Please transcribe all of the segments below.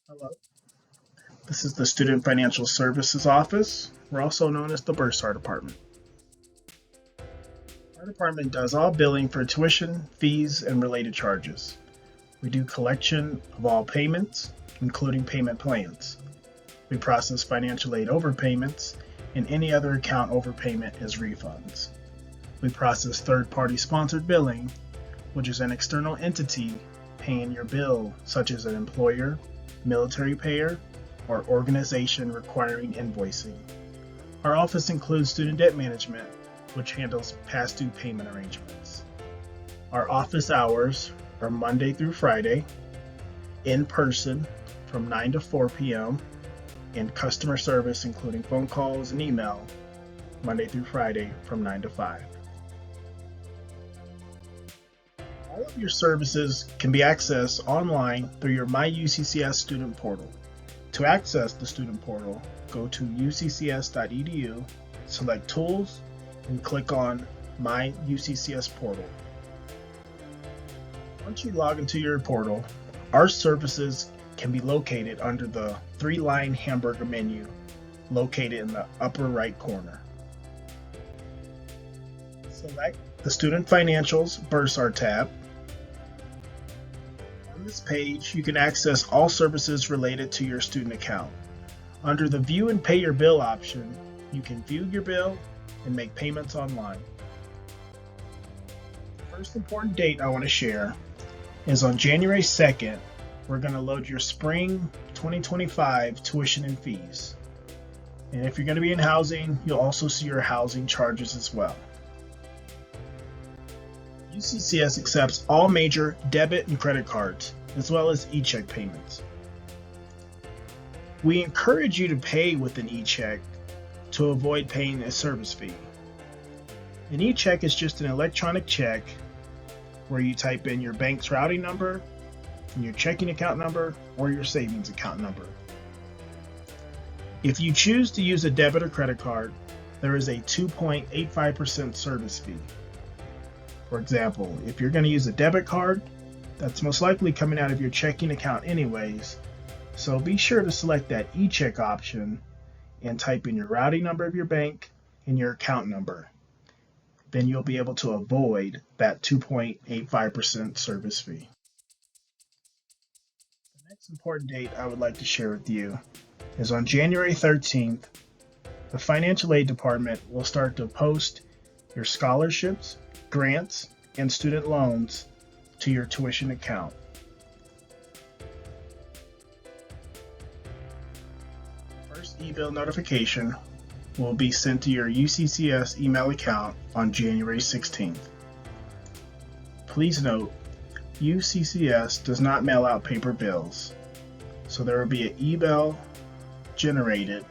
Hello, this is the Student Financial Services Office. We're also known as the Bursar Department. Our department does all billing for tuition, fees, and related charges. We do collection of all payments, including payment plans. We process financial aid overpayments, and any other account overpayment is refunds. We process third-party sponsored billing, which is an external entity paying your bill, such as an employer, military payer, or organization requiring invoicing. Our office includes student debt management, which handles past due payment arrangements. Our office hours are Monday through Friday, in person from 9 to 4 p.m., and customer service, including phone calls and email, Monday through Friday from 9 to 5. All of your services can be accessed online through your MyUCCS student portal. To access the student portal, go to uccs.edu, select Tools, and click on My UCCS Portal. Once you log into your portal, our services can be located under the 3-line hamburger menu located in the upper right corner. Select the Student Financials Bursar tab. On this page, you can access all services related to your student account. Under the View and Pay Your Bill option, you can view your bill and make payments online. The first important date I want to share is on January 2nd, we're going to load your spring 2025 tuition and fees. And if you're going to be in housing, you'll also see your housing charges as well. UCCS accepts all major debit and credit cards, as well as e-check payments. We encourage you to pay with an e-check to avoid paying a service fee. An e-check is just an electronic check where you type in your bank's routing number, your checking account number, or your savings account number. If you choose to use a debit or credit card, there is a 2.85% service fee. For example, if you're going to use a debit card, that's most likely coming out of your checking account anyways, so be sure to select that e-check option and type in your routing number of your bank and your account number. Then you'll be able to avoid that 2.85% service fee. The next important date I would like to share with you is on January 13th, the Financial Aid Department will start to post your scholarships, grants, and student loans to your tuition account. First e-bill notification will be sent to your UCCS email account on January 16th. Please note, UCCS does not mail out paper bills, so there will be an e-bill generated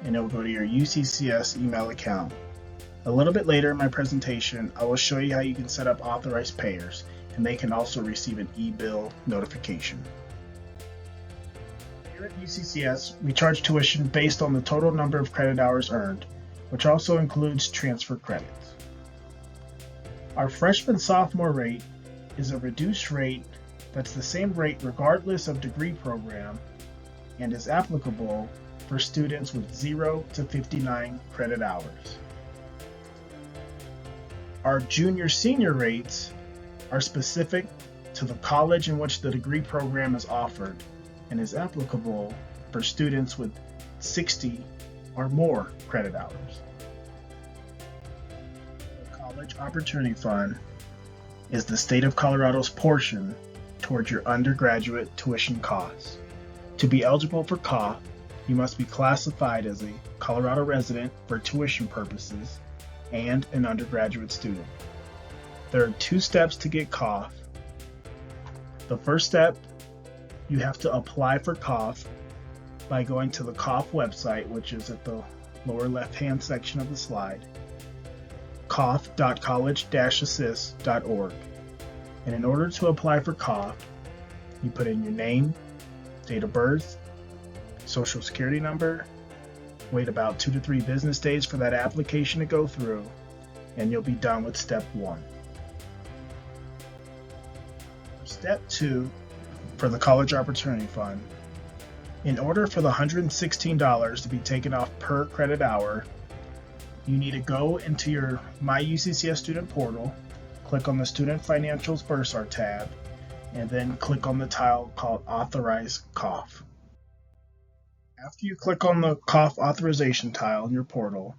and it will go to your UCCS email account. A little bit later in my presentation, I will show you how you can set up authorized payers, and they can also receive an e-bill notification. Here at UCCS, we charge tuition based on the total number of credit hours earned, which also includes transfer credits. Our freshman-sophomore rate is a reduced rate that's the same rate regardless of degree program and is applicable for students with 0 to 59 credit hours. Our junior-senior rates are specific to the college in which the degree program is offered and is applicable for students with 60 or more credit hours. The College Opportunity Fund is the state of Colorado's portion towards your undergraduate tuition costs. To be eligible for COF, you must be classified as a Colorado resident for tuition purposes and an undergraduate student. There are 2 steps to get COF. The first step, you have to apply for COF by going to the COF website, which is at the lower left-hand section of the slide, cof.college-assist.org. And in order to apply for COF, you put in your name, date of birth, social security number, wait about 2 to 3 business days for that application to go through, and you'll be done with step 1. Step 2 for the College Opportunity Fund In order for the $116 to be taken off per credit hour, you need to go into your My UCCS Student Portal, click on the Student Financials Bursar tab, and then click on the tile called Authorize COF. After you click on the COF authorization tile in your portal,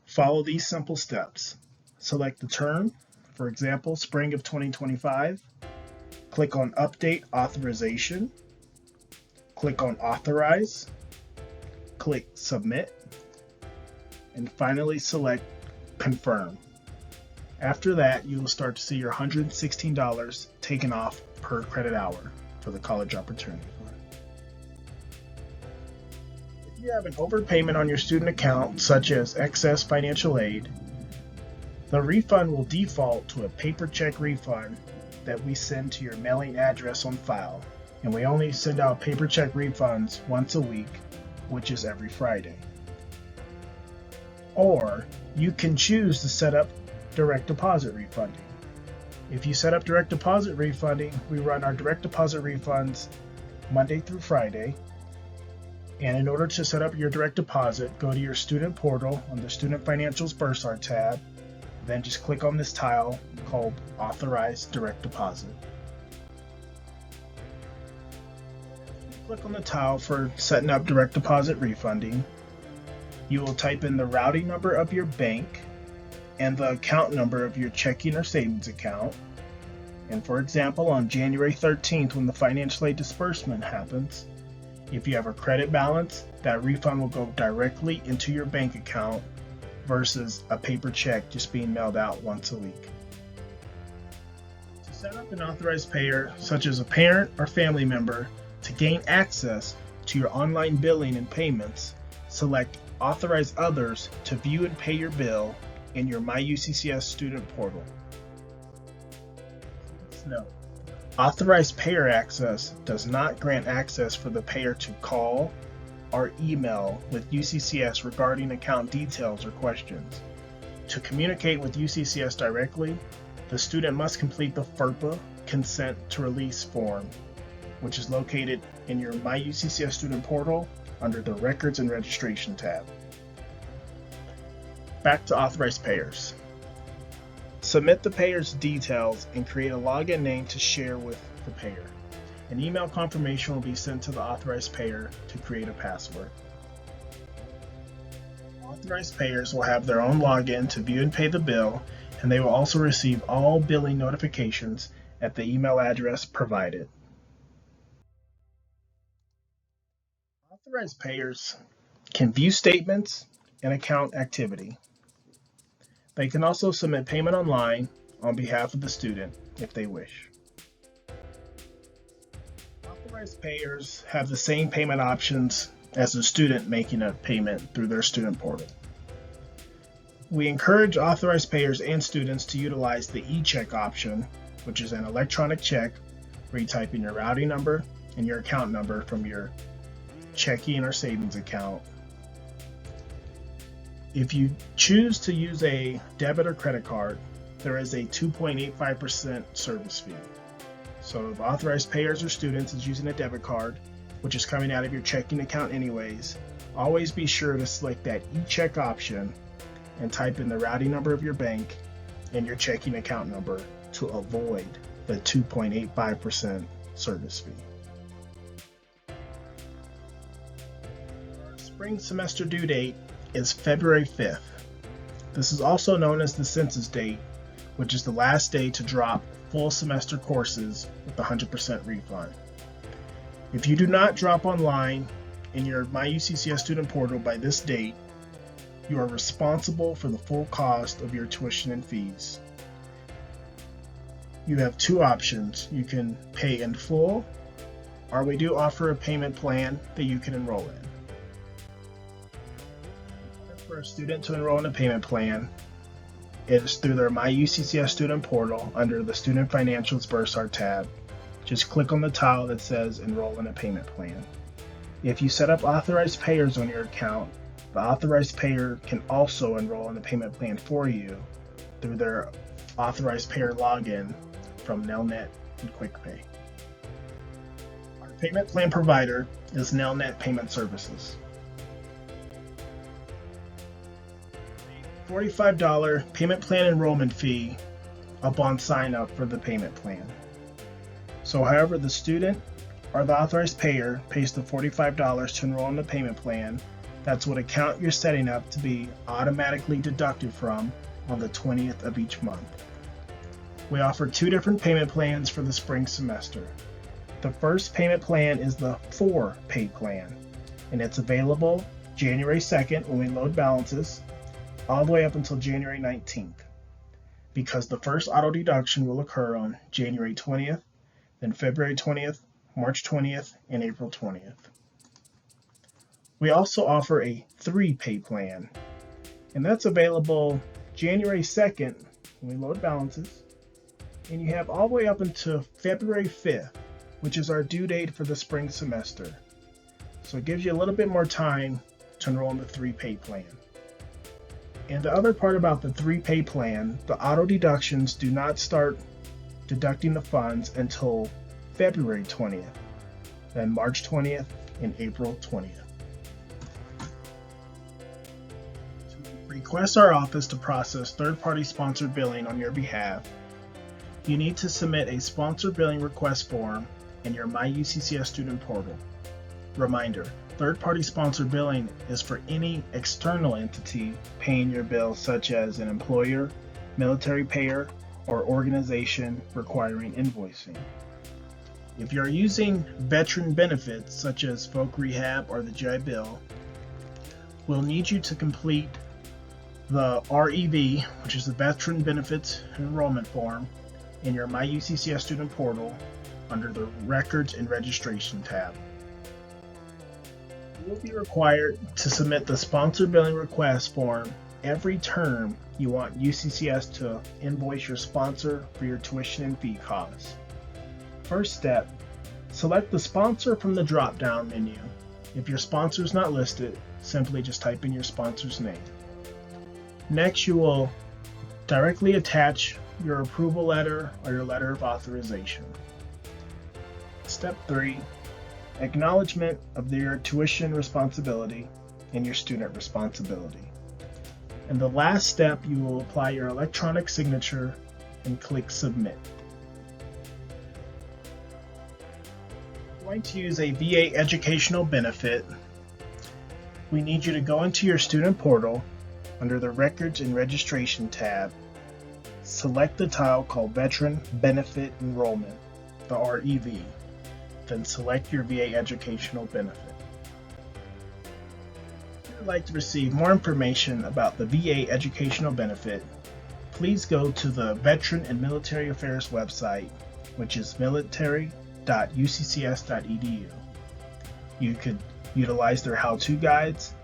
follow these simple steps. Select the term, for example, spring of 2025. Click on Update Authorization. Click on Authorize. Click Submit. And finally select Confirm. After that, you will start to see your $116 taken off per credit hour for the College Opportunity Fund. If you have an overpayment on your student account, such as excess financial aid, the refund will default to a paper check refund that we send to your mailing address on file, and we only send out paper check refunds once a week, which is every Friday. Or you can choose to set up direct deposit refunding. If you set up direct deposit refunding, we run our direct deposit refunds Monday through Friday. And in order to set up your direct deposit, go to your student portal on the Student Financials Bursar tab, then just click on this tile called Authorize Direct Deposit. Click on the tile for setting up direct deposit refunding. You will type in the routing number of your bank and the account number of your checking or savings account. And for example, on January 13th, when the financial aid disbursement happens, if you have a credit balance, that refund will go directly into your bank account versus a paper check just being mailed out once a week. To set up an authorized payer, such as a parent or family member, to gain access to your online billing and payments, select Authorize Others to view and pay your bill in your My UCCS Student Portal. Note: Authorized payer access does not grant access for the payer to call or email with UCCS regarding account details or questions. To communicate with UCCS directly, the student must complete the FERPA Consent to Release form, which is located in your My UCCS Student Portal under the Records and Registration tab. Back to authorized payers. Submit the payer's details and create a login name to share with the payer. An email confirmation will be sent to the authorized payer to create a password. Authorized payers will have their own login to view and pay the bill, and they will also receive all billing notifications at the email address provided. Authorized payers can view statements and account activity. They can also submit payment online on behalf of the student if they wish. Authorized payers have the same payment options as the student making a payment through their student portal. We encourage authorized payers and students to utilize the e-check option, which is an electronic check where you type in your routing number and your account number from your checking or savings account. If you choose to use a debit or credit card, there is a 2.85% service fee. So if authorized payers or students is using a debit card, which is coming out of your checking account anyways, always be sure to select that e-check option and type in the routing number of your bank and your checking account number to avoid the 2.85% service fee. Our spring semester due date is February 5th. This is also known as the census date, which is the last day to drop full semester courses with 100% refund. If you do not drop online in your My UCCS student portal by this date, you are responsible for the full cost of your tuition and fees. You have two options. You can pay in full, or we do offer a payment plan that you can enroll in. For a student to enroll in a payment plan, it is through their My UCCS student portal under the Student Financials Bursar tab. Just click on the tile that says Enroll in a Payment Plan. If you set up authorized payers on your account, the authorized payer can also enroll in the payment plan for you through their authorized payer login from Nelnet and QuickPay. Our payment plan provider is Nelnet Payment Services. $45 payment plan enrollment fee upon sign up for the payment plan. So however the student or the authorized payer pays the $45 to enroll in the payment plan, that's what account you're setting up to be automatically deducted from on the 20th of each month. We offer two different payment plans for the spring semester. The first payment plan is the 4-pay plan, and it's available January 2nd when we load balances, all the way up until January 19th, because the first auto deduction will occur on January 20th, then February 20th, March 20th, and April 20th. We also offer a 3-pay plan, and that's available January 2nd when we load balances, and you have all the way up until February 5th, which is our due date for the spring semester. So it gives you a little bit more time to enroll in the 3-pay plan. And the other part about the 3-pay plan, the auto deductions do not start deducting the funds until February 20th, then March 20th, and April 20th. To request our office to process third-party sponsored billing on your behalf, you need to submit a sponsored billing request form in your MyUCCS student portal. Reminder, third-party sponsored billing is for any external entity paying your bill, such as an employer, military payer, or organization requiring invoicing. If you're using veteran benefits, such as Folk Rehab or the GI Bill, we'll need you to complete the REV, which is the Veteran Benefits Enrollment Form, in your MyUCCS student portal under the Records and Registration tab. You will be required to submit the sponsored billing request form every term you want UCCS to invoice your sponsor for your tuition and fee costs. First step, select the sponsor from the drop-down menu. If your sponsor is not listed, simply just type in your sponsor's name. Next, you will directly attach your approval letter or your letter of authorization. Step 3, acknowledgement of your tuition responsibility and your student responsibility. And the last step, you will apply your electronic signature and click Submit. If you're going to use a VA educational benefit, we need you to go into your student portal under the Records and Registration tab, select the tile called Veteran Benefit Enrollment, the REV, then select your VA educational benefit. If you would like to receive more information about the VA educational benefit, please go to the Veteran and Military Affairs website, which is military.uccs.edu. You could utilize their how-to guides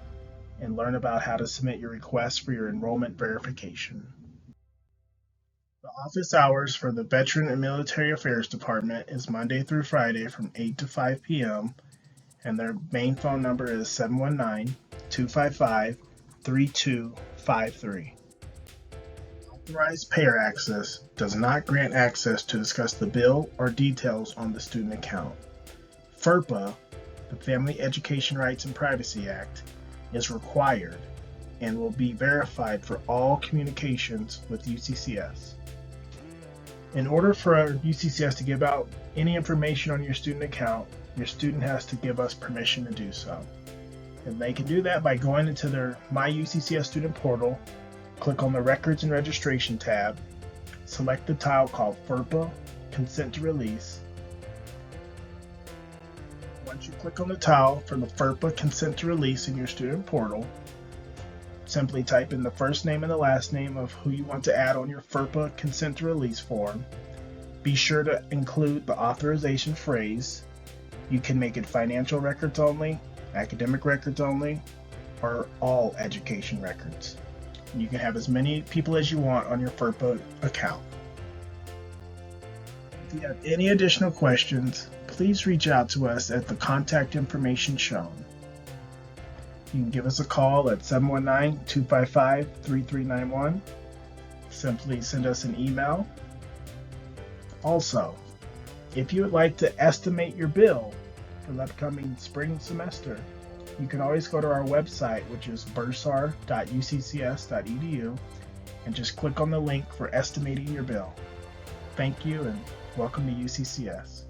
and learn about how to submit your request for your enrollment verification. The office hours for the Veteran and Military Affairs Department is Monday through Friday from 8 to 5 p.m. and their main phone number is 719-255-3253. Authorized payer access does not grant access to discuss the bill or details on the student account. FERPA, the Family Education Rights and Privacy Act, is required and will be verified for all communications with UCCS. In order for UCCS to give out any information on your student account, your student has to give us permission to do so. And they can do that by going into their MyUCCS student portal, click on the Records and Registration tab, select the tile called FERPA Consent to Release. Once you click on the tile for the FERPA Consent to Release in your student portal, simply type in the first name and the last name of who you want to add on your FERPA Consent to Release form. Be sure to include the authorization phrase. You can make it financial records only, academic records only, or all education records. You can have as many people as you want on your FERPA account. If you have any additional questions, please reach out to us at the contact information shown. You can give us a call at 719-255-3391. Simply send us an email. Also, if you would like to estimate your bill for the upcoming spring semester, you can always go to our website, which is bursar.uccs.edu, and just click on the link for estimating your bill. Thank you and welcome to UCCS.